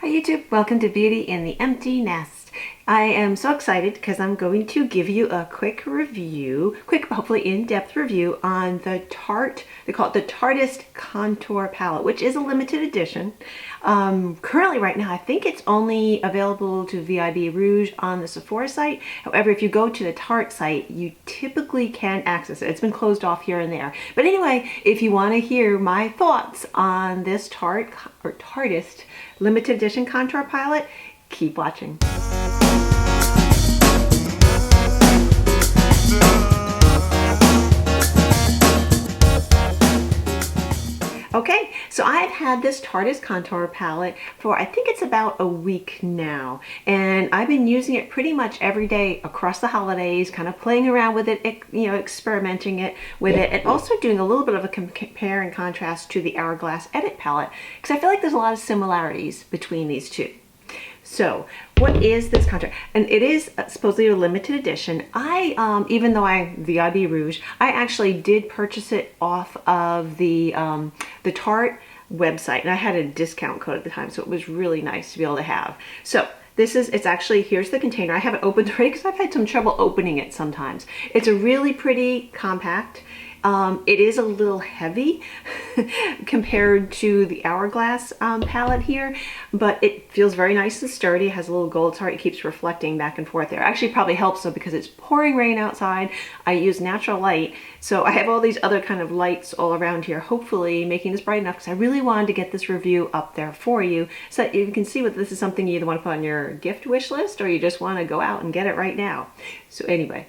Hi YouTube, welcome to Beauty in the Empty Nest. I am so excited because I'm going to give you a quick review, hopefully in-depth review on the Tarte, they call it the Tartist Contour Palette, which is a limited edition. Currently right now, I think it's only available to VIB Rouge on the Sephora site. However, if you go to the Tarte site, you typically can access it. It's been closed off here and there. But anyway, if you want to hear my thoughts on this Tartist limited edition contour palette, keep watching. Okay, so I've had this Tarteist contour palette for I think it's about a week now, and I've been using it pretty much every day across the holidays, kind of playing around with it, you know, experimenting it with it, and also doing a little bit of a compare and contrast to the Hourglass Edit palette, because I feel like there's a lot of similarities between these two. So what is this contour? And it is supposedly a limited edition. Even though VIB Rouge, I actually did purchase it off of the Tarte website, and I had a discount code at the time, so it was really nice to be able to have. So it's actually, here's the container. I haven't opened it already because I've had some trouble opening it sometimes. It's a really pretty compact. It is a little heavy compared to the Hourglass palette here, but it feels very nice and sturdy. It has a little gold heart. It keeps reflecting back and forth there. Actually, probably helps though because it's pouring rain outside. I use natural light, so I have all these other kind of lights all around here, hopefully making this bright enough because I really wanted to get this review up there for you so that you can see whether this is something you either want to put on your gift wish list or you just want to go out and get it right now. So anyway,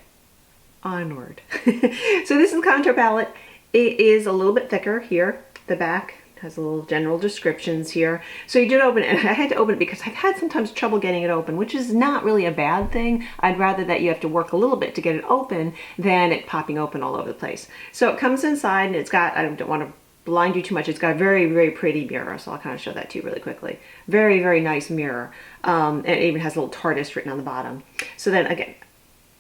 onward. So this is the contour palette. It is a little bit thicker here. The back has a little general descriptions here. So you did open it, and I had to open it because I've had sometimes trouble getting it open, which is not really a bad thing. I'd rather that you have to work a little bit to get it open than it popping open all over the place. So it comes inside, and it's got, I don't want to blind you too much, it's got a very, very pretty mirror, so I'll kind of show that to you really quickly. Very, very nice mirror. And it even has a little Tartist written on the bottom. So then again,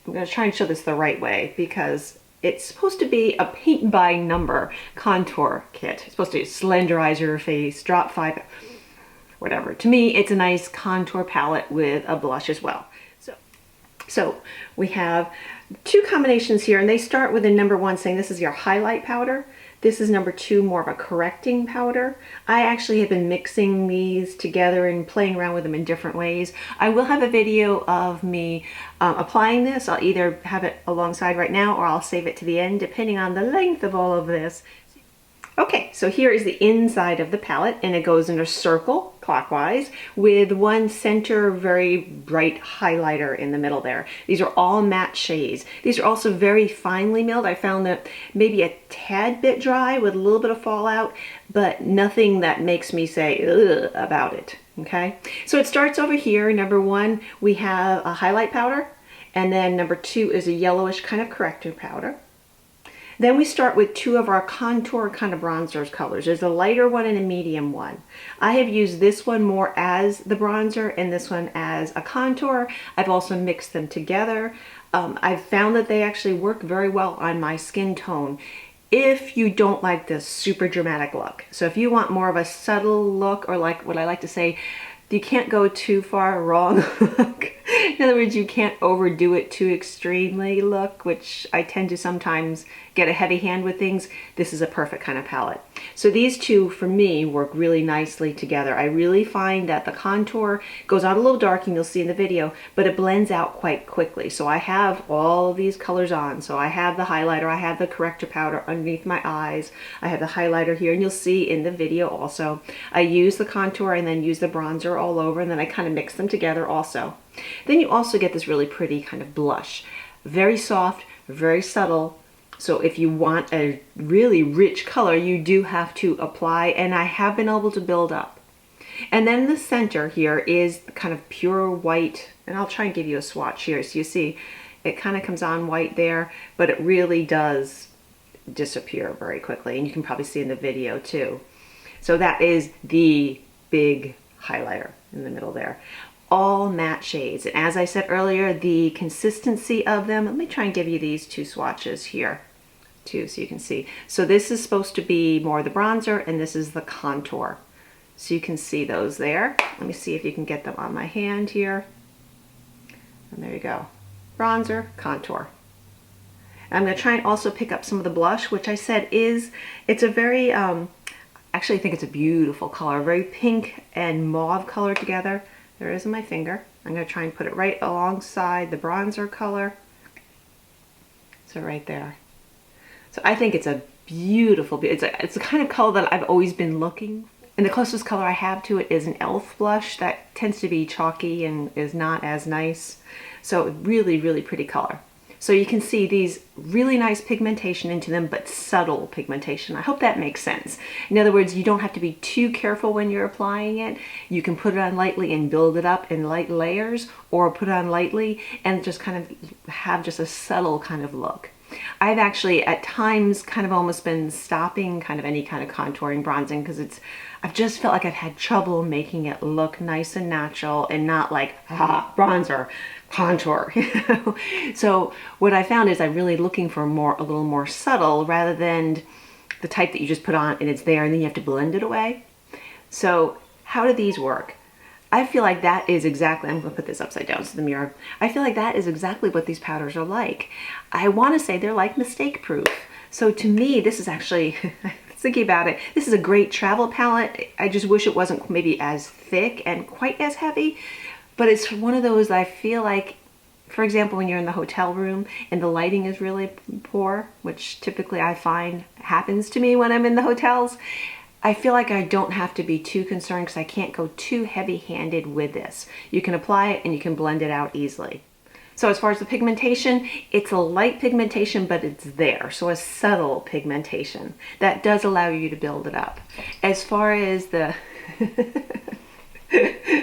I'm going to try and show this the right way because it's supposed to be a paint by number contour kit. It's supposed to slenderize your face, drop 5, whatever. To me, it's a nice contour palette with a blush as well. So we have two combinations here, and they start with a number 1 saying this is your highlight powder. This is number 2, more of a correcting powder. I actually have been mixing these together and playing around with them in different ways. I will have a video of me applying this. I'll either have it alongside right now or I'll save it to the end, depending on the length of all of this. Okay, so here is the inside of the palette, and it goes in a circle clockwise with one center very bright highlighter in the middle there. These are all matte shades. These are also very finely milled. I found that maybe a tad bit dry with a little bit of fallout, but nothing that makes me say ugh about it, okay? So it starts over here. Number 1, we have a highlight powder, and then number 2 is a yellowish kind of corrector powder. Then we start with 2 of our contour kind of bronzers colors. There's a lighter one and a medium one. I have used this one more as the bronzer and this one as a contour. I've also mixed them together. I've found that they actually work very well on my skin tone if you don't like this super dramatic look. So if you want more of a subtle look, or like what I like to say, you can't go too far wrong look. In other words, you can't overdo it too extremely look, which I tend to sometimes get a heavy hand with things. This is a perfect kind of palette. So these two, for me, work really nicely together. I really find that the contour goes out a little dark, and you'll see in the video, but it blends out quite quickly. So I have all of these colors on. So I have the highlighter, I have the corrector powder underneath my eyes, I have the highlighter here, and you'll see in the video also. I use the contour and then use the bronzer all over, and then I kind of mix them together also. Then you also get this really pretty kind of blush. Very soft, very subtle. So if you want a really rich color, you do have to apply, and I have been able to build up. And then the center here is kind of pure white, and I'll try and give you a swatch here so you see it kind of comes on white there, but it really does disappear very quickly, and you can probably see in the video too. So that is the big highlighter in the middle there. All matte shades, and as I said earlier, the consistency of them, let me try and give you these 2 swatches here too so you can see. So this is supposed to be more the bronzer, and this is the contour. So you can see those there. Let me see if you can get them on my hand here. And there you go. Bronzer, contour. And I'm going to try and also pick up some of the blush, which I said it's a very, actually I think it's a beautiful color, very pink and mauve color together. There it is in my finger. I'm going to try and put it right alongside the bronzer color. So right there. So I think it's a beautiful, it's the kind of color that I've always been looking for. And the closest color I have to it is an e.l.f. blush that tends to be chalky and is not as nice. So really, really pretty color. So you can see these really nice pigmentation into them, but subtle pigmentation. I hope that makes sense. In other words, you don't have to be too careful when you're applying it. You can put it on lightly and build it up in light layers, or put it on lightly and just kind of have just a subtle kind of look. I've actually at times kind of almost been stopping kind of any kind of contouring, bronzing, because I've just felt like I've had trouble making it look nice and natural and not like, bronzer, contour. So what I found is I'm really looking for a little more subtle rather than the type that you just put on and it's there and then you have to blend it away. So how do these work? I feel like that is exactly, I'm going to put this upside down to the mirror. I feel like that is exactly what these powders are like. I want to say they're like mistake proof. So to me, this is actually, thinking about it, this is a great travel palette. I just wish it wasn't maybe as thick and quite as heavy, but it's one of those that I feel like, for example, when you're in the hotel room and the lighting is really poor, which typically I find happens to me when I'm in the hotels, I feel like I don't have to be too concerned because I can't go too heavy-handed with this. You can apply it and you can blend it out easily. So as far as the pigmentation, it's a light pigmentation, but it's there. So a subtle pigmentation that does allow you to build it up. As far as the,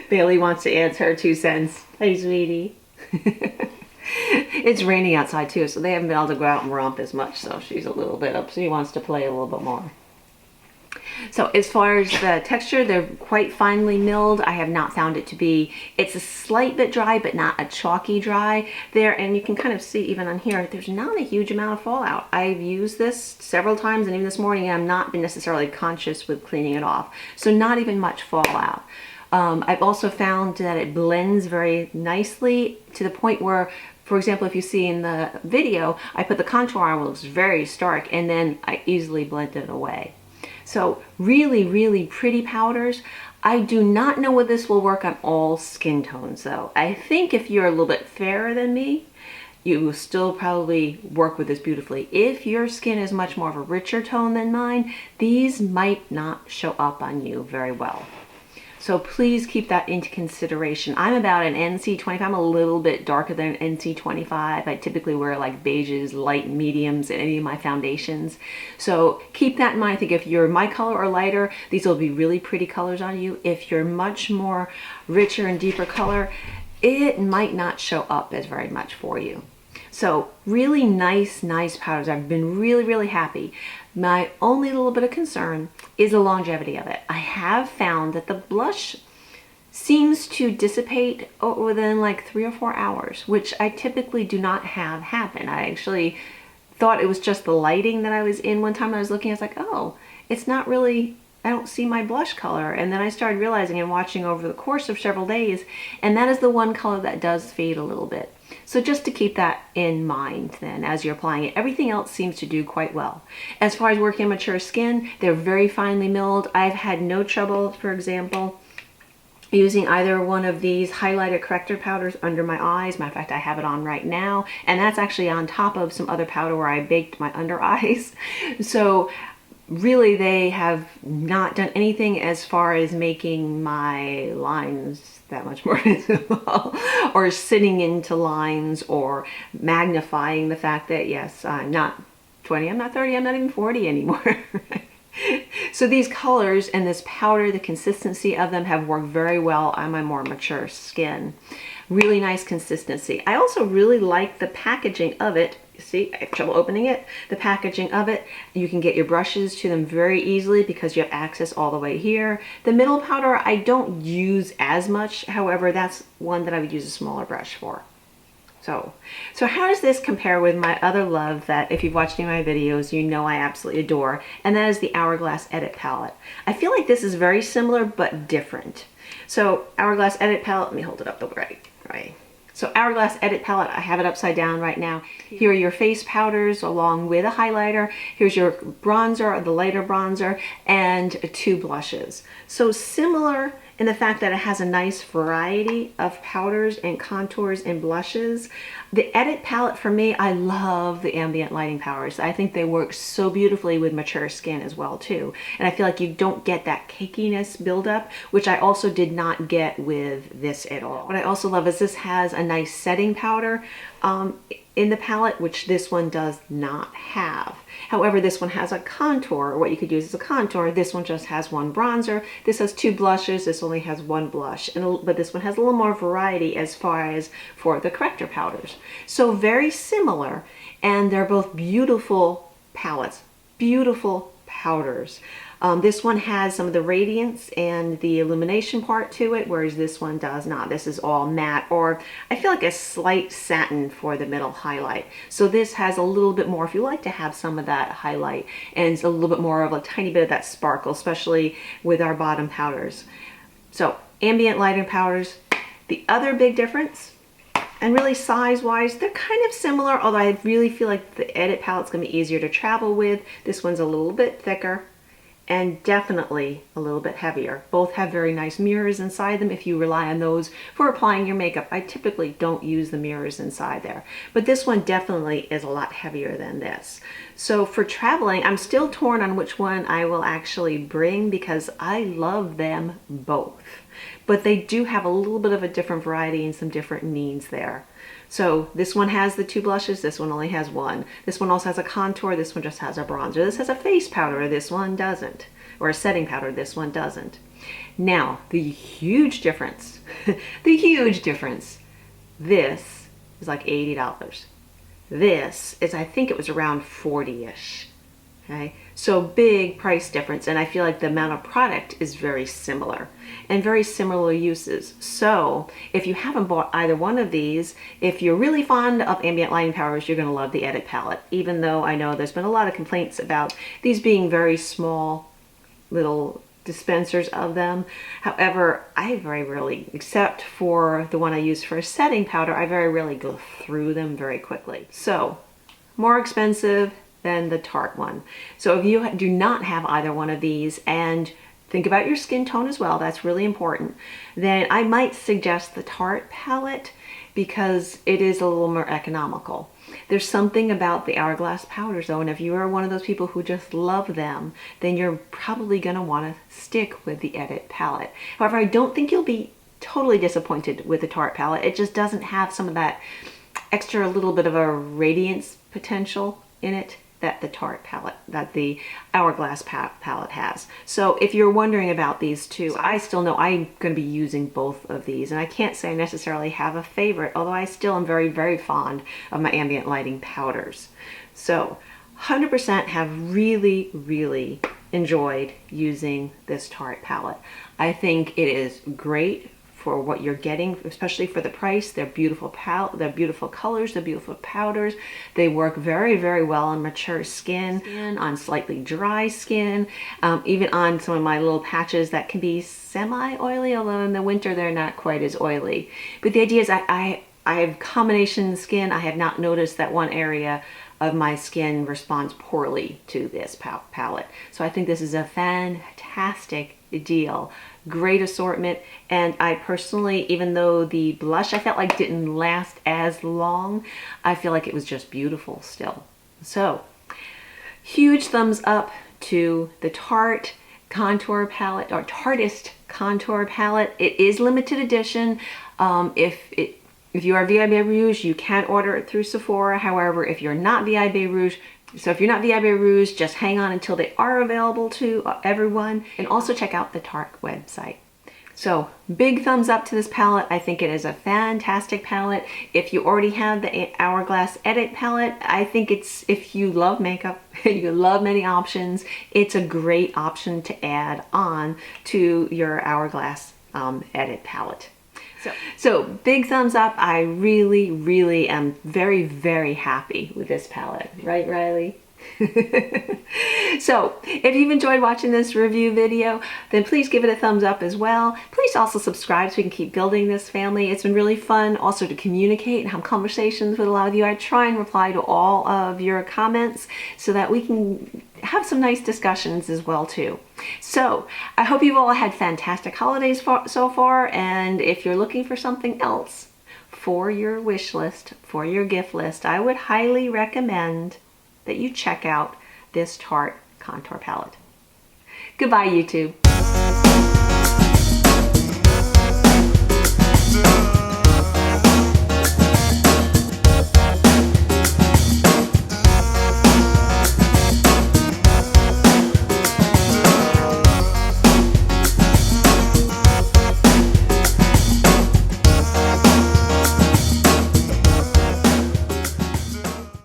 Bailey wants to answer her 2 cents. Hey, sweetie. It's raining outside too, so they haven't been able to go out and romp as much. So she's a little bit up. So she wants to play a little bit more. So as far as the texture, they're quite finely milled. I have not found it to be, it's a slight bit dry, but not a chalky dry there. And you can kind of see even on here, there's not a huge amount of fallout. I've used this several times and even this morning, I'm not been necessarily conscious with cleaning it off. So not even much fallout. I've also found that it blends very nicely to the point where, for example, if you see in the video, I put the contour on, it looks very stark, and then I easily blend it away. So really, really pretty powders. I do not know whether this will work on all skin tones though. I think if you're a little bit fairer than me, you will still probably work with this beautifully. If your skin is much more of a richer tone than mine, these might not show up on you very well. So please keep that into consideration. I'm about an NC25. I'm a little bit darker than an NC25. I typically wear like beiges, light mediums in any of my foundations. So keep that in mind. I think if you're my color or lighter, these will be really pretty colors on you. If you're much more richer and deeper color, it might not show up as very much for you. So really nice powders. I've been really, really happy. My only little bit of concern is the longevity of it. I have found that the blush seems to dissipate within like 3 or 4 hours, which I typically do not have happen. I actually thought it was just the lighting that I was in. One time I was looking, I was like, oh, it's not really, I don't see my blush color. And then I started realizing and watching over the course of several days, and that is the one color that does fade a little bit. So just to keep that in mind then as you're applying it. Everything else seems to do quite well. As far as working on mature skin, they're very finely milled. I've had no trouble, for example, using either one of these highlighter corrector powders under my eyes. Matter of fact, I have it on right now, and that's actually on top of some other powder where I baked my under eyes. So really they have not done anything as far as making my lines that much more visible or sitting into lines or magnifying the fact that yes, I'm not 20, I'm not 30, I'm not even 40 anymore. So these colors and this powder, the consistency of them have worked very well on my more mature skin. Really nice consistency. I also really like the packaging of it. See, I have trouble opening it. The packaging of it, you can get your brushes to them very easily because you have access all the way here. The middle powder I don't use as much. However, that's one that I would use a smaller brush for. So how does this compare with my other love that if you've watched any of my videos, you know I absolutely adore, and that is the Hourglass Edit Palette. I feel like this is very similar but different. So Hourglass Edit Palette, let me hold it up the right way. So Hourglass Edit Palette, I have it upside down right now. Here are your face powders along with a highlighter. Here's your bronzer, the lighter bronzer, and 2 blushes. So similar in the fact that it has a nice variety of powders and contours and blushes. The Edit Palette for me, I love the ambient lighting powders. I think they work so beautifully with mature skin as well too. And I feel like you don't get that cakiness buildup, which I also did not get with this at all. What I also love is this has a nice setting powder in the palette, which this one does not have. However, this one has a contour, or what you could use as a contour. This one just has 1 bronzer. This has 2 blushes. This only has 1 blush. But this one has a little more variety as far as for the corrector powders. So very similar, and they're both beautiful palettes, beautiful powders. This one has some of the radiance and the illumination part to it, whereas this one does not. This is all matte, or I feel like a slight satin for the middle highlight. So this has a little bit more, if you like to have some of that highlight, and it's a little bit more of a tiny bit of that sparkle, especially with our bottom powders. So ambient lighting powders. The other big difference, and really size-wise, they're kind of similar, although I really feel like the Edit Palette's going to be easier to travel with. This one's a little bit thicker and definitely a little bit heavier. Both have very nice mirrors inside them if you rely on those for applying your makeup. I typically don't use the mirrors inside there, but this one definitely is a lot heavier than this. So for traveling, I'm still torn on which one I will actually bring because I love them both, but they do have a little bit of a different variety and some different needs there. So this one has the 2 blushes, this one only has 1. This one also has a contour, this one just has a bronzer. This has a face powder, this one doesn't. Or a setting powder, this one doesn't. Now, the huge difference, the huge difference, this is like $80. This is, I think it was around 40-ish. Okay, so big price difference, and I feel like the amount of product is very similar and very similar uses. So if you haven't bought either one of these, if you're really fond of ambient lighting powders, you're going to love the Edit Palette, even though I know there's been a lot of complaints about these being very small little dispensers of them. However, I very rarely, except for the one I use for a setting powder, I very rarely go through them very quickly. So more expensive than the Tarte one. So if you do not have either one of these, and think about your skin tone as well, that's really important, then I might suggest the Tarte palette because it is a little more economical. There's something about the Hourglass powders though, and if you are one of those people who just love them, then you're probably gonna wanna stick with the Edit palette. However, I don't think you'll be totally disappointed with the Tarte palette. It just doesn't have some of that extra little bit of a radiance potential in it that the Tarte palette, that the Hourglass palette has. So if you're wondering about these two, I still know I'm going to be using both of these, and I can't say I necessarily have a favorite, although I still am very, very fond of my ambient lighting powders. So 100% have really, really enjoyed using this Tarte palette. I think it is great for what you're getting, especially for the price. They're beautiful palette, they're beautiful colors, they're beautiful powders. They work very, very well on mature skin, on slightly dry skin, even on some of my little patches that can be semi-oily, although in the winter they're not quite as oily. But the idea is I have combination skin. I have not noticed that one area of my skin responds poorly to this palette. So I think this is a fantastic deal. Great assortment, and I personally, even though the blush I felt like didn't last as long, I feel like it was just beautiful still. So huge thumbs up to the Tarte contour palette, or Tartist contour palette. It is limited edition. If you are VIB Rouge, you can order it through Sephora. However, if you're not VIB Rouge, just hang on until they are available to everyone, and also check out the Tarte website. So big thumbs up to this palette. I think it is a fantastic palette. If you already have the Hourglass Edit palette, I think it's, if you love makeup, you love many options, it's a great option to add on to your Hourglass Edit palette. So big thumbs up. I really am very, very happy with this palette. Right, Riley? So if you've enjoyed watching this review video, then please give it a thumbs up as well. Please also subscribe so we can keep building this family. It's been really fun also to communicate and have conversations with a lot of you. I try and reply to all of your comments so that we can have some nice discussions as well too. So I hope you've all had fantastic holidays so far, and if you're looking for something else for your wish list, for your gift list, I would highly recommend that you check out this Tarte contour palette. Goodbye, YouTube.